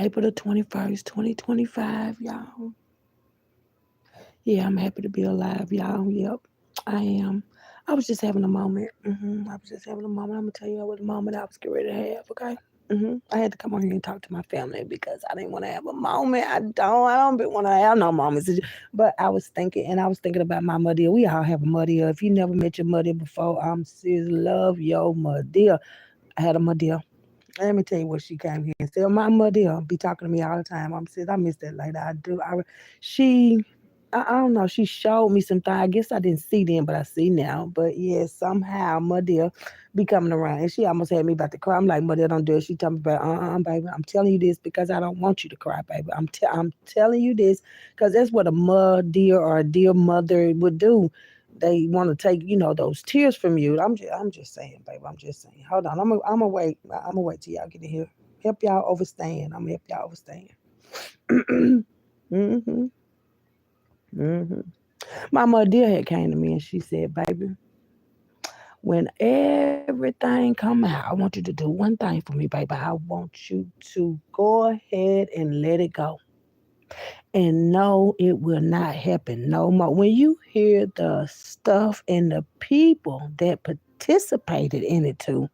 April the 21st, 2025, y'all. Yeah, I'm happy to be alive, y'all. Yep, I am. I was just having a moment. I was just having a moment. I'm gonna tell you what moment I was getting ready to have. Okay. I had to come on here and talk to my family because I didn't want to have a moment. I don't want to have no moments. But I was thinking about my mother. We all have a mother. If you never met your mother before, I'm serious. Love your mother. I had a mother. Let me tell you what she came here and said. My mother be talking to me all the time. I'm serious. I miss that lady. I do. She I don't know. She showed me some things. I guess I didn't see then, but I see now. But yeah, somehow my dear be coming around. And she almost had me about to cry. I'm like, Mother, don't do it. She told me about, baby. I'm telling you this because I don't want you to cry, baby. I'm telling you this because that's what a mother or a dear mother would do. They want to take, those tears from you. I'm just saying, baby. I'm just saying. Hold on. I'm gonna wait. I'm gonna wait till y'all get in here. Help y'all overstand. I'm gonna help y'all overstand. hmm hmm My mother had came to me and she said, baby, when everything come out, I want you to do one thing for me, baby. I want you to go ahead and let it go. And no, it will not happen no more. When you hear the stuff and the people that participated in it too,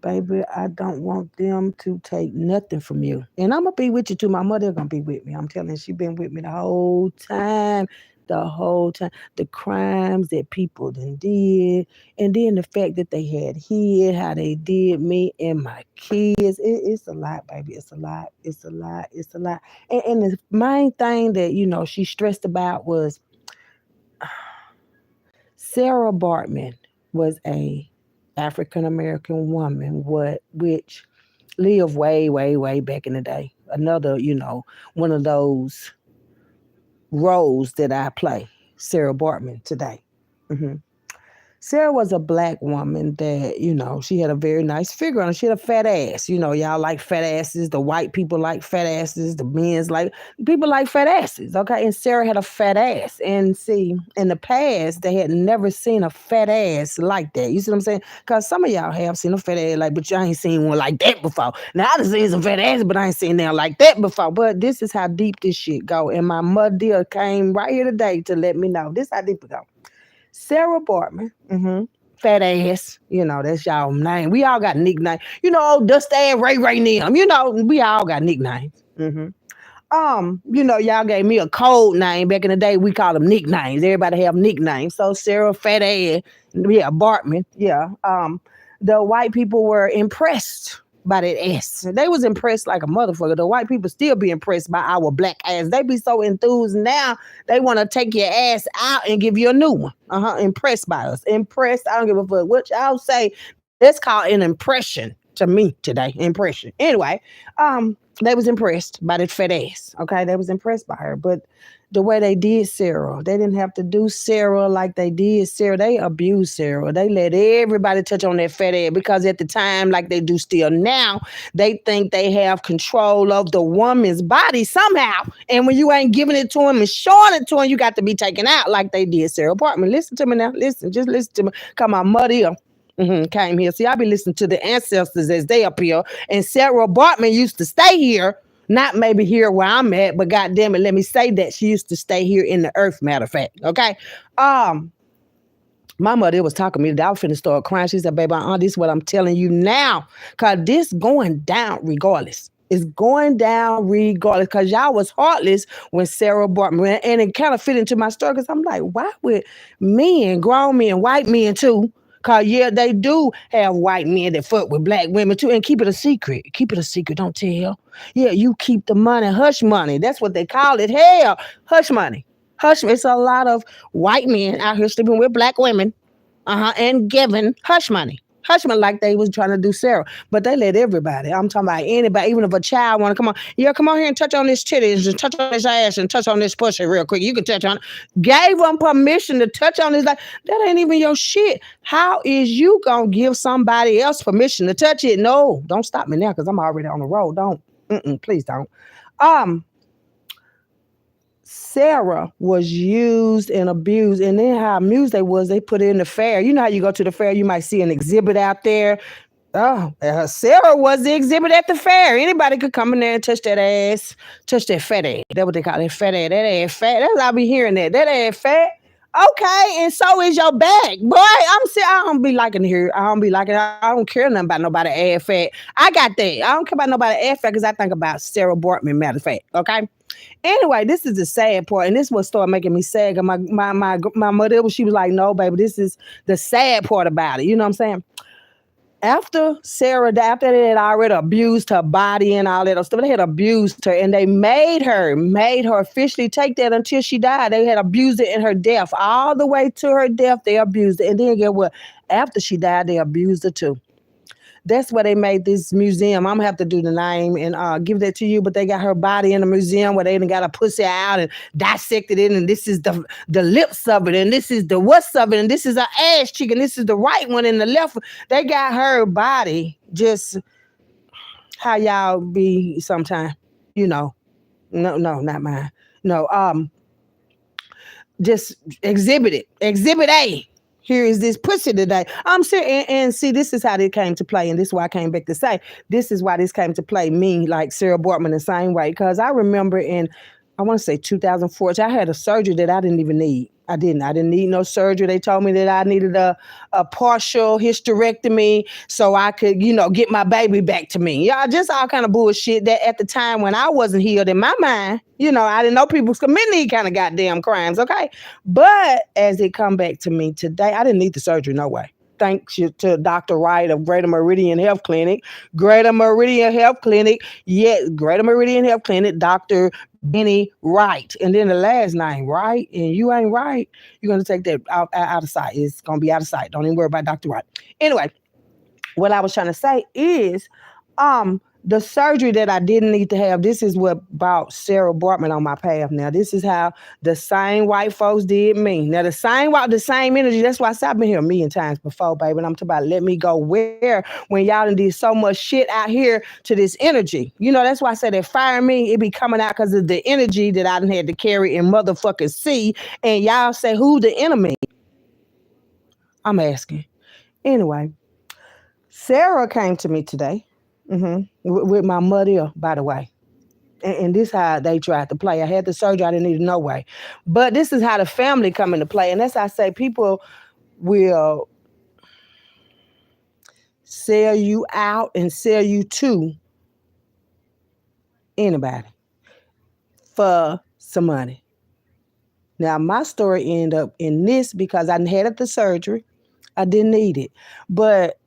baby, I don't want them to take nothing from you. And I'm gonna be with you too. My mother gonna be with me. I'm telling you, she been with me the whole time. The whole time. The crimes that people done did. And then the fact that they had hid, how they did me and my kids. It's a lot, baby. It's a lot. It's a lot. It's a lot. And the main thing that, she stressed about was Sarah Bartman was a African American woman, which lived way, way, way back in the day. Another, one of those roles that I play, Sarah Bartman today. hmm Sarah was a black woman that, she had a very nice figure on her. She had a fat ass. Y'all like fat asses. The white people like fat asses. The men's like, people like fat asses. Okay. And Sarah had a fat ass. And see, in the past, they had never seen a fat ass like that. You see what I'm saying? Because some of y'all have seen a fat ass like, but you ain't seen one like that before. Now, I done seen some fat asses, but I ain't seen them like that before. But this is how deep this shit go. And my mother came right here today to let me know. This how deep it go. Sarah Bartman, fat ass, that's y'all name. We all got nicknames. Dust ass Ray Nim. We all got nicknames. Y'all gave me a code name back in the day. We call them nicknames. Everybody have nicknames. So Sarah fat ass, yeah, Bartman, yeah. The white people were impressed by that ass. They was impressed like a motherfucker. The white people still be impressed by our black ass. They be so enthused now. They want to take your ass out and give you a new one. Impressed by us. Impressed. I don't give a fuck. What y'all say? That's called an impression to me today. Impression. Anyway, they was impressed by that fat ass. Okay, they was impressed by her, but the way they did Sarah, they didn't have to do Sarah like they did Sarah. They abused Sarah. They let everybody touch on that fat ass because at the time, like they do still now, they think they have control of the woman's body somehow. And when you ain't giving it to them and showing it to them, you got to be taken out like they did Sarah Bartman. Listen to me now. Listen, just listen to me. Come on, mother. Came here. See, I be listening to the ancestors as they appear. And Sarah Bartman used to stay here, not maybe here where I'm at, but goddamn it, let me say that she used to stay here in the earth. Matter of fact, okay. My mother was talking to me. I was finna start crying. She said, "Baby, this is what I'm telling you now, cause this going down regardless." It's going down regardless because y'all was heartless when Sarah Bartman, and it kind of fit into my story because I'm like, why would men, grown men, white men too? Cause yeah, they do have white men that fuck with black women too, and keep it a secret. Keep it a secret. Don't tell. Yeah, you keep the money, hush money. That's what they call it. Hell, hush money. Hush. It's a lot of white men out here sleeping with black women, and giving hush money. Hush money like they was trying to do Sarah, but they let everybody. I'm talking about anybody, even if a child want to come on, yeah, come on here and touch on this titties and touch on this ass and touch on this pussy real quick. You can touch on it. Gave them permission to touch on this. Like that ain't even your shit. How is you gonna give somebody else permission to touch it? No, don't stop me now because I'm already on the road. Don't, please don't. Um, Sarah was used and abused, and then how amused they was, they put it in the fair. You know how you go to the fair, you might see an exhibit out there. Oh, Sarah was the exhibit at the fair. Anybody could come in there and touch that ass, touch that fat ass. That's what they call it, fat ass. That ass fat. That's what I be hearing that. That ass fat. Okay, and so is your back, boy. I don't be liking to hear. I don't be liking. I don't care nothing about nobody ass fat. I got that. I don't care about nobody ass fat because I think about Sarah Bortman. Matter of fact, okay. Anyway, this is the sad part, and this what started making me sad. 'Cause my mother, she was like, "No, baby, this is the sad part about it." You know what I'm saying? After Sarah died, after they had already abused her body and all that other stuff, they had abused her and they made her officially take that until she died. They had abused it in her death. All the way to her death, they abused it. And then get what? After she died, they abused her too. That's why they made this museum. I'm gonna have to do the name and give that to you. But they got her body in the museum where they even got her pussy out and dissected it. And this is the lips of it, and this is the what's of it, and this is her ass cheek, and this is the right one and the left. They got her body just how y'all be sometime. You know, no, no, not mine. No, just exhibit it. Exhibit A. Here is this pussy today. I'm sure, and see, this is how this came to play, and this is why I came back to say this is why this came to play me like Sarah Bortman the same way. Because I remember I want to say 2014, I had a surgery that I didn't even need. I didn't need no surgery. They told me that I needed a partial hysterectomy so I could, get my baby back to me. Yeah, just all kind of bullshit that at the time when I wasn't healed in my mind, I didn't know people was committing these kind of goddamn crimes, okay? But as it come back to me today, I didn't need the surgery, no way. Thanks to Dr. Wright of Greater Meridian Health Clinic. Greater Meridian Health Clinic. Yes, Greater Meridian Health Clinic, Dr. Benny Wright. And then the last name, Wright, and you ain't right, you're going to take that out of sight. It's going to be out of sight. Don't even worry about Dr. Wright. Anyway, what I was trying to say is the surgery that I didn't need to have, this is what brought Sarah Bortman on my path. Now, this is how the same white folks did me. Now, the same energy, that's why I said I've been here a million times before, baby, and I'm talking about let me go where when y'all done did so much shit out here to this energy. That's why I said that fire me, it be coming out because of the energy that I done had to carry and motherfucking see, and y'all say, who the enemy? I'm asking. Anyway, Sarah came to me today with my mother, by the way. And this how they tried to play. I had the surgery, I didn't need it no way. But this is how the family come into play. And that's how I say people will sell you out and sell you to anybody for some money. Now, my story ended up in this because I had the surgery. I didn't need it. But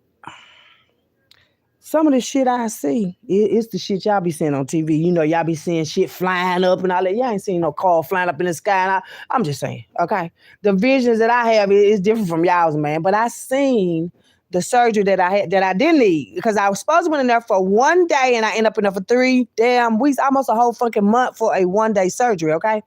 some of the shit I see, it's the shit y'all be seeing on TV. Y'all be seeing shit flying up and all that. Y'all ain't seen no car flying up in the sky. And I'm just saying, okay? The visions that I have is different from y'all's, man. But I seen the surgery that I had that I didn't need because I was supposed to be in there for one day and I ended up in there for 3 damn weeks, almost a whole fucking month for a one-day surgery, okay?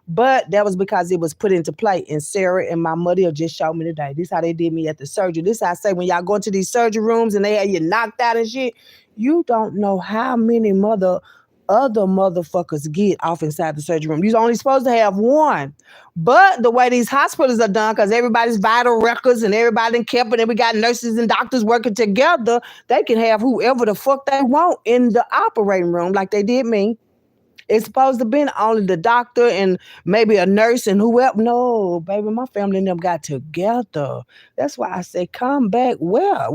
But that was because it was put into play. And Sarah and my mother just showed me today. This is how they did me at the surgery. This is how I say when y'all go into these surgery rooms and they have you knocked out and shit, you don't know how many other motherfuckers get off inside the surgery room. You're only supposed to have one. But the way these hospitals are done, because everybody's vital records and everybody kept it, and we got nurses and doctors working together, they can have whoever the fuck they want in the operating room like they did me. It's supposed to be only the doctor and maybe a nurse and whoever. No, baby, my family and them got together. That's why I say come back. Well,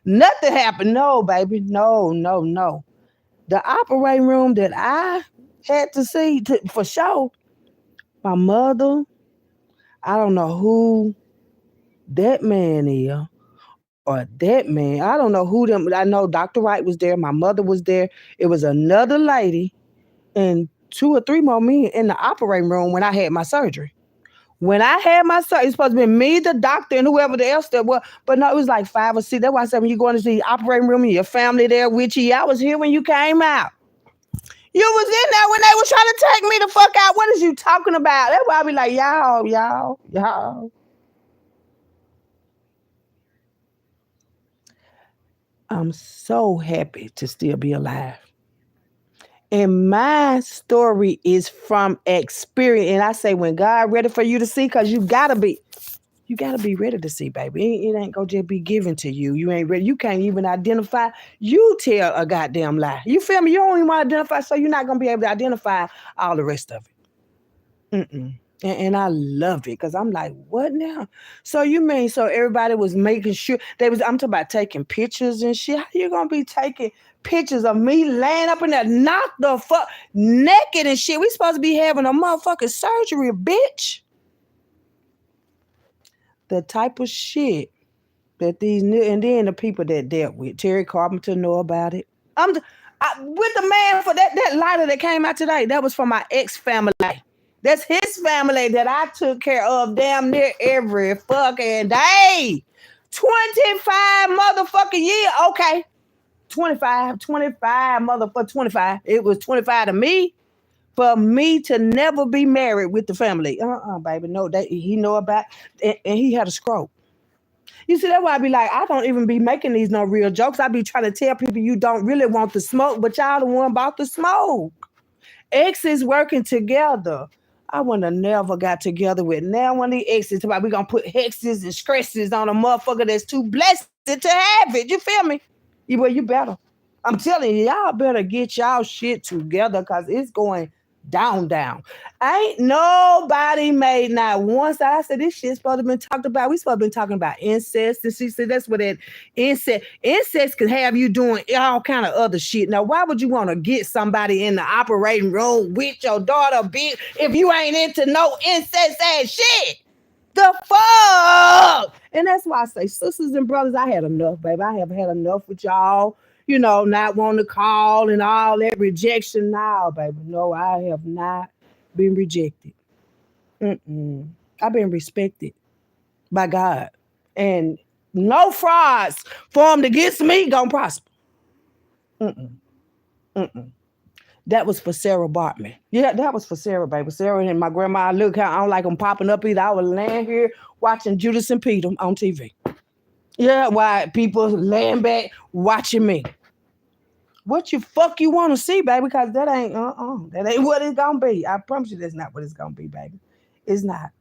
nothing happened. No, baby, no. The operating room that I had to see for sure, my mother, I don't know who that man is or that man. I don't know who them. I know Dr. Wright was there. My mother was there. It was another lady and 2 or 3 more men in the operating room when I had my surgery. When I had my surgery, it's supposed to be me, the doctor, and whoever else there was. But no, it was like 5 or 6. That's why I said when you go into the operating room and your family there with you, I was here when you came out. You was in there when they was trying to take me the fuck out. What is you talking about? That's why I be like, y'all. I'm so happy to still be alive. And my story is from experience. And I say, when God ready for you to see, because you got to be. You gotta be ready to see, baby. It ain't gonna just be given to you. You ain't ready. You can't even identify. You tell a goddamn lie. You feel me? You don't even want to identify, so you're not gonna be able to identify all the rest of it. And I love it because I'm like, what now? So you mean so everybody was making sure they was? I'm talking about taking pictures and shit. How you gonna be taking pictures of me laying up in there, knocked the fuck naked and shit? We supposed to be having a motherfucking surgery, bitch. The type of shit that these new and then the people that dealt with Terry Carpenter know about it. With the man for that lighter that came out today. That was from my ex family. That's his family that I took care of damn near every fucking day. 25 motherfucking years. Okay. 25 motherfucker 25. It was 25 to me. For me to never be married with the family. Baby. No, he know about and he had a stroke. You see, that's why I be like, I don't even be making these no real jokes. I be trying to tell people you don't really want the smoke, but y'all the one about the smoke. Exes working together. I wouldn't have never got together with now one of the exes. About we gonna put hexes and stresses on a motherfucker that's too blessed to have it. You feel me? You better. I'm telling you, y'all better get y'all shit together because it's going down. Ain't nobody made not once. I said this shit's supposed to been talked about. We supposed to been talking about incest. And she said that's what that incest can have you doing all kind of other shit. Now, why would you want to get somebody in the operating room with your daughter, bitch, if you ain't into no incest ass shit? The fuck? And that's why I say, sisters and brothers, I had enough, baby. I have had enough with y'all. Not wanting to call and all that rejection. Now, baby, no, I have not been rejected. I've been respected by God. And no frauds formed against me gonna prosper. That was for Sarah Bartman. Yeah, that was for Sarah, baby. Sarah and my grandma, look how I don't like them popping up either. I was laying here watching Judas and Peter on TV. Yeah, why people laying back watching me. What you want to see, baby? Because that ain't what it's gonna be. I promise you that's not what it's gonna be, baby. It's not.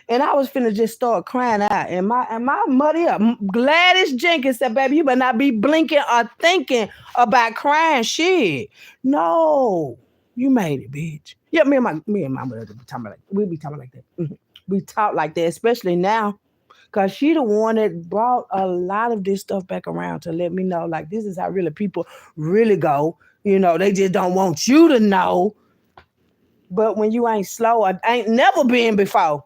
And I was finna just start crying out. And my muddy up. Gladys Jenkins said, baby, you better not be blinking or thinking about crying shit. No. You made it, bitch. Yeah, me and my mother be talking like that. We talk like that, especially now. Cause she the one that brought a lot of this stuff back around to let me know, like, this is how really people really go. They just don't want you to know. But when you ain't slow, I ain't never been before.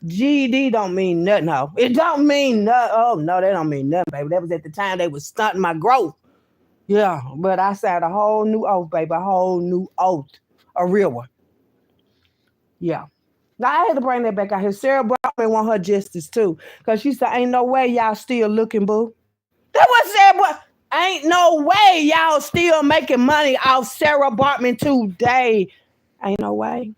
GED don't mean nothing, ho. It don't mean nothing. Oh, no, that don't mean nothing, baby. That was at the time they was stunting my growth. Yeah, but I signed a whole new oath, baby. A whole new oath. A real one. Yeah. Now, I had to bring that back out here. Sarah Broadman want her justice, too. Because she said, ain't no way y'all still looking, boo. That was Sarah. Ain't no way y'all still making money off Sarah Bartman today. Ain't no way.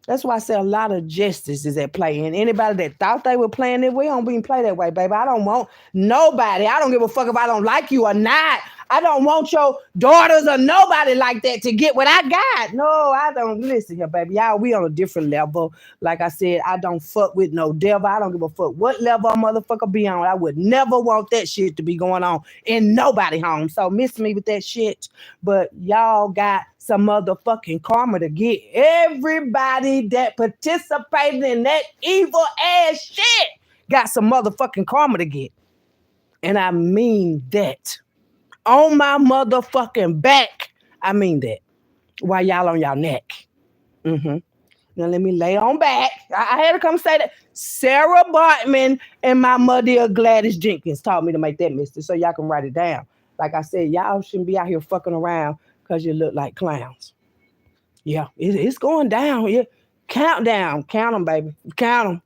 That's why I say a lot of justice is at play. And anybody that thought they were playing it, we don't even play that way, baby. I don't want nobody. I don't give a fuck if I don't like you or not. I don't want your daughters or nobody like that to get what I got. No, I don't. Listen here, baby. Y'all, we on a different level. Like I said, I don't fuck with no devil. I don't give a fuck what level a motherfucker be on. I would never want that shit to be going on in nobody home. So miss me with that shit. But y'all got some motherfucking karma to get. Everybody that participated in that evil ass shit got some motherfucking karma to get. And I mean that. On my motherfucking back. I mean that. While y'all on y'all neck. Now let me lay on back. I had to come say that. Sarah Bartman and my mother Gladys Jenkins taught me to make that mistake, so y'all can write it down. Like I said, y'all shouldn't be out here fucking around because you look like clowns. Yeah, it's going down. Yeah. Countdown. Count them, baby. Count them.